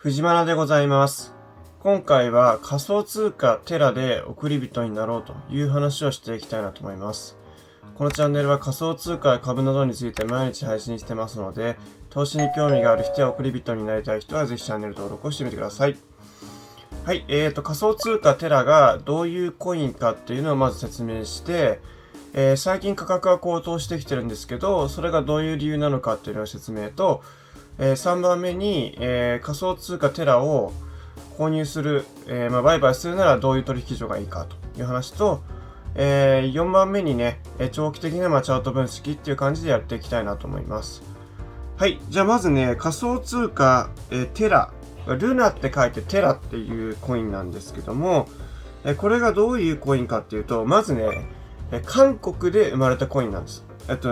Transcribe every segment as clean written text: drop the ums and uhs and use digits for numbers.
藤原でございます。今回は仮想通貨テラで送り人になろうという話をしていきたいなと思います。このチャンネルは仮想通貨や株などについて毎日配信してますので、投資に興味がある人や送り人になりたい人はぜひチャンネル登録をしてみてください。はい、仮想通貨テラがどういうコインかっていうのをまず説明して、最近価格が高騰してきてるんですけど、それがどういう理由なのかっていうのを説明と、3番目に、仮想通貨テラを購入する、売買するならどういう取引所がいいかという話と、4番目にね、長期的なチャート分析っていう感じでやっていきたいなと思います。はい。じゃあまずね、仮想通貨、テラ。ルナって書いてテラっていうコインなんですけども、これがどういうコインかっていうと、まずね、韓国で生まれたコインなんです。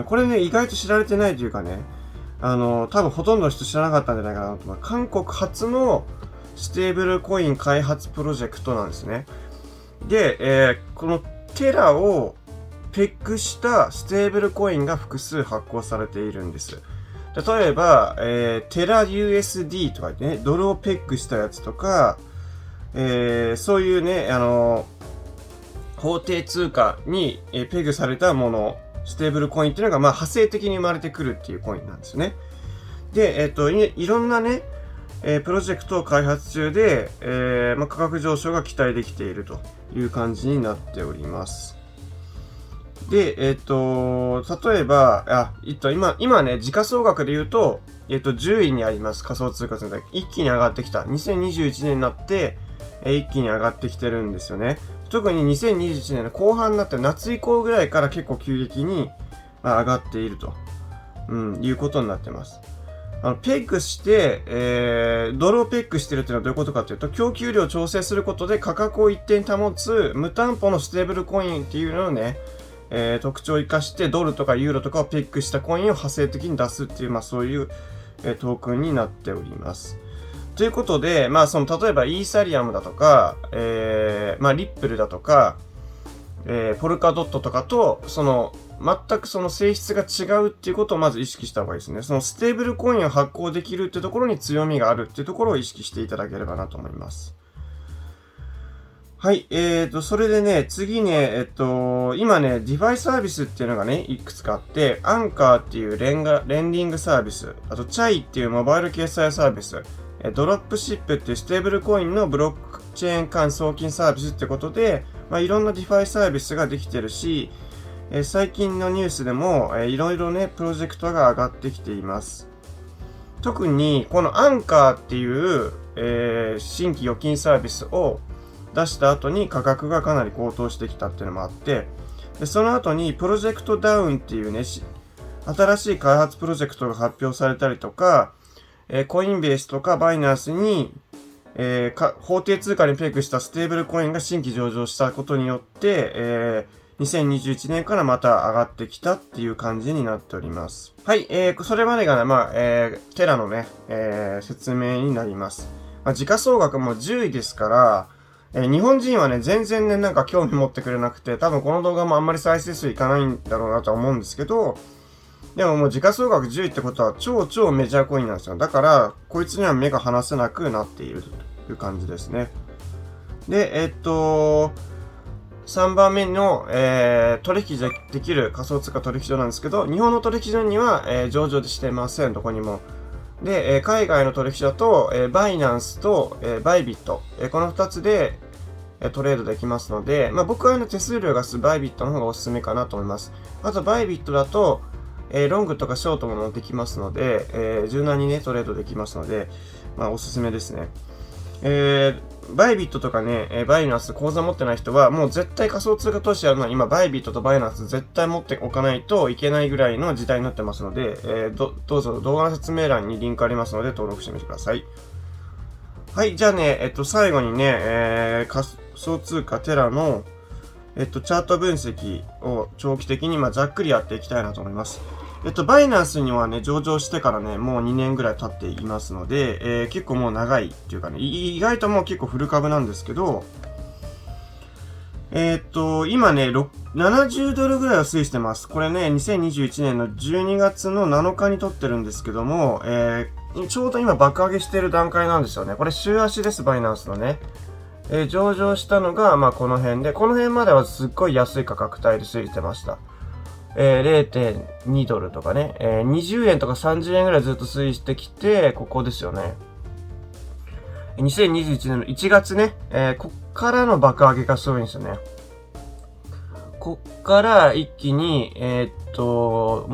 これね、意外と知られてないというかね、多分ほとんどの人知らなかったんじゃないかなと思う。韓国初のステーブルコイン開発プロジェクトなんですね。で、このテラをペックしたステーブルコインが複数発行されているんです。例えば、テラ USD とかね、ドルをペックしたやつとか、そういうね、法定通貨にペグされたもの、ステーブルコインっていうのが、派生的に生まれてくるっていうコインなんですね。で、いろんなね、プロジェクトを開発中で、価格上昇が期待できているという感じになっております。で、例えば、今ね、時価総額で言うと、10位にあります。仮想通貨全体。一気に上がってきた。2021年になって、一気に上がってきてるんですよね。特に2021年の後半になって夏以降ぐらいから結構急激に上がっていると、いうことになってます。ペックして、ドルをペックしてるっていうのはどういうことかというと、供給量を調整することで価格を一定に保つ無担保のステーブルコインっていうのをね、特徴を生かしてドルとかユーロとかをペックしたコインを派生的に出すっていう、そういう、トークンになっております。ということで、例えばイーサリアムだとか、リップルだとか、ポルカドットとかと、全くその性質が違うっていうことをまず意識した方がいいですね。そのステーブルコインを発行できるっていうところに強みがあるっていうところを意識していただければなと思います。はい。それでね、次ね、今ね、ディファイサービスっていうのがね、いくつかあって、アンカーっていうレンディングサービス、あとチャイっていうモバイル決済サービス、ドロップシップっていうステーブルコインのブロックチェーン間送金サービスってことで、いろんなディファイサービスができてるし、最近のニュースでも、いろいろね、プロジェクトが上がってきています。特に、このアンカーっていう、新規預金サービスを出した後に価格がかなり高騰してきたっていうのもあって、でその後にプロジェクトダウンっていうね、新しい開発プロジェクトが発表されたりとか、コインベースとかバイナンスに、法定通貨にペイクしたステーブルコインが新規上場したことによって、2021年からまた上がってきたっていう感じになっております。はい、それまでがね、テラのね、説明になります。時価総額も10位ですから、日本人はね、全然ね、興味持ってくれなくて、多分この動画もあんまり再生数いかないんだろうなとは思うんですけど、でももう時価総額10位ってことは超メジャーコインなんですよ。だから、こいつには目が離せなくなっているという感じですね。で、3番目の、取引できる仮想通貨取引所なんですけど、日本の取引所には、上場してません、どこにも。で、海外の取引所だと、バイナンスと、バイビット、この2つで、トレードできますので、僕は手数料がバイビットの方がおすすめかなと思います。あと、バイビットだと、ロングとかショートもできますので、柔軟にね、トレードできますので、おすすめですね。バイビットとかね、バイナンス口座持ってない人は、もう絶対仮想通貨投資やるのは今、バイビットとバイナンス絶対持っておかないといけないぐらいの時代になってますので、どうぞ動画の説明欄にリンクありますので登録してみてください。はい、じゃあね、最後にね、仮想通貨テラの、チャート分析を長期的にざっくりやっていきたいなと思います。バイナンスにはね、上場してからね、もう2年ぐらい経っていますので、結構もう長いっていうかね、意外ともう結構フル株なんですけど、今ね、70ドルぐらいを推移してます。これね、2021年の12月の7日に撮ってるんですけども、ちょうど今爆上げしてる段階なんですよね。これ週足です、バイナンスのね。上場したのが、この辺で、この辺まではすっごい安い価格帯で推移してました。0.2 ドルとかね、20円とか30円ぐらいずっと推移してきて、ここですよね。2021年の1月ね、こっからの爆上げがすごいんですよね。こっから一気に、もう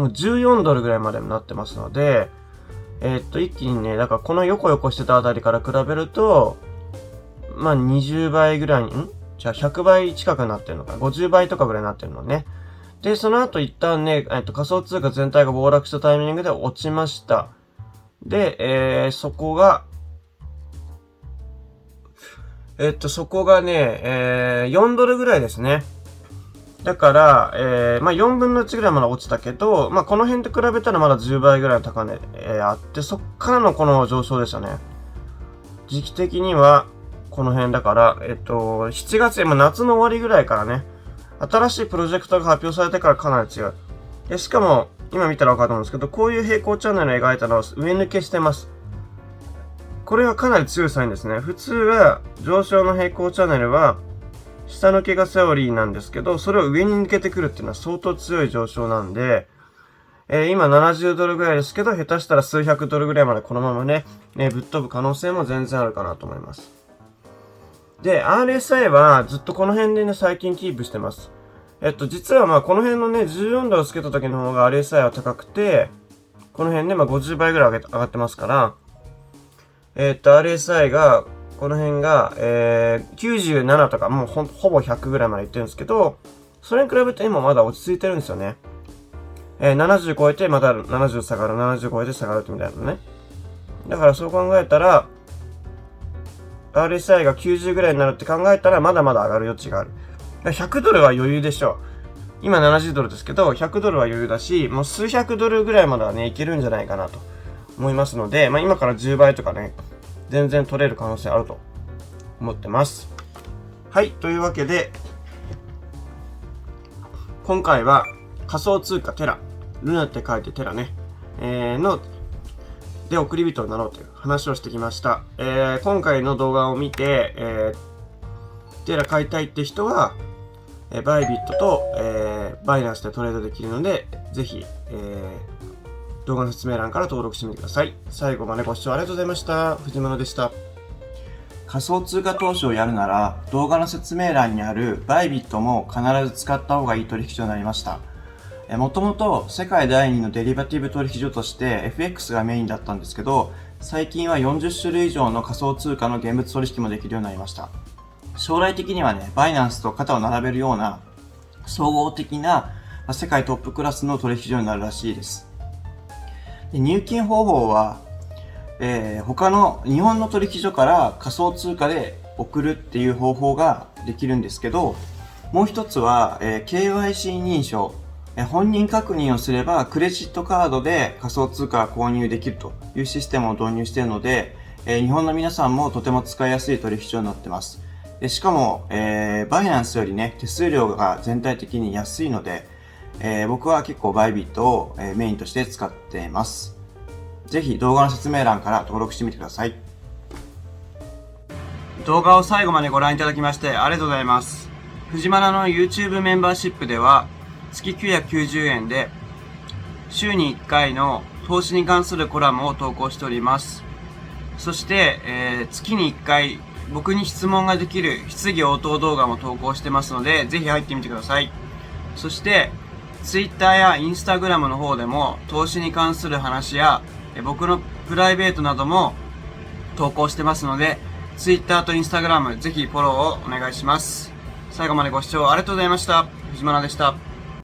14ドルぐらいまでになってますので、一気にね、だからこのヨコヨコしてたあたりから比べると、20倍ぐらいに、じゃあ100倍近くなってるのか、50倍とかぐらいになってるのね。で、その後一旦ね、仮想通貨全体が暴落したタイミングで落ちました。で、そこがね、4ドルぐらいですね。だから、4分の1ぐらいまで落ちたけど、この辺と比べたらまだ10倍ぐらいの高値、あって、そっからのこの上昇でしたね。時期的には、この辺だから、7月、夏の終わりぐらいからね、新しいプロジェクトが発表されてからかなり違う。で、しかも、今見たらわかると思うんですけど、こういう平行チャンネルを描いたのを上抜けしてます。これはかなり強いサインですね。普通は、上昇の平行チャンネルは、下抜けがセオリーなんですけど、それを上に抜けてくるっていうのは相当強い上昇なんで、今70ドルぐらいですけど、下手したら数百ドルぐらいまでこのままね、ぶっ飛ぶ可能性も全然あるかなと思います。で、RSI はずっとこの辺でね、最近キープしてます。実はこの辺のね、14ドルつけた時の方が RSI は高くて、この辺ね、50倍ぐらい上がってますから、RSI が、この辺が、97とか、もうほぼ100ぐらいまでいってるんですけど、それに比べて今まだ落ち着いてるんですよね。70超えて、また70下がる、70超えて下がるみたいなね。だからそう考えたら、RSI が90ぐらいになるって考えたら、まだまだ上がる余地がある。100ドルは余裕でしょう。今70ドルですけど、100ドルは余裕だし、もう数百ドルぐらいまではね、いけるんじゃないかなと思いますので、今から10倍とかね、全然取れる可能性あると思ってます。はい、というわけで、今回は仮想通貨テラ、ルナって書いてテラね、で送り人になろうという話をしてきました。今回の動画を見て、テラ買いたいって人は、バイビットと、バイナンスでトレードできるので、ぜひ、動画の説明欄から登録してみてください。最後までご視聴ありがとうございました。藤村でした。仮想通貨投資をやるなら、動画の説明欄にあるバイビットも必ず使った方がいい取引所になりました。もともと世界第2のデリバティブ取引所として FX がメインだったんですけど、最近は40種類以上の仮想通貨の現物取引もできるようになりました。将来的にはね、バイナンスと肩を並べるような総合的な世界トップクラスの取引所になるらしいです。で、入金方法は、他の日本の取引所から仮想通貨で送るっていう方法ができるんですけど、もう一つは、KYC 認証、本人確認をすればクレジットカードで仮想通貨が購入できるというシステムを導入しているので、日本の皆さんもとても使いやすい取引所になっています。でしかも、バイナンスよりね、手数料が全体的に安いので、僕は結構バイビットを、メインとして使っています。ぜひ動画の説明欄から登録してみてください。動画を最後までご覧いただきましてありがとうございます。藤原の YouTube メンバーシップでは月990円で週に1回の投資に関するコラムを投稿しております。そして、月に1回僕に質問ができる質疑応答動画も投稿してますので、ぜひ入ってみてください。そして、Twitter や Instagram の方でも投資に関する話や僕のプライベートなども投稿してますので、Twitter と Instagram ぜひフォローをお願いします。最後までご視聴ありがとうございました。藤原でした。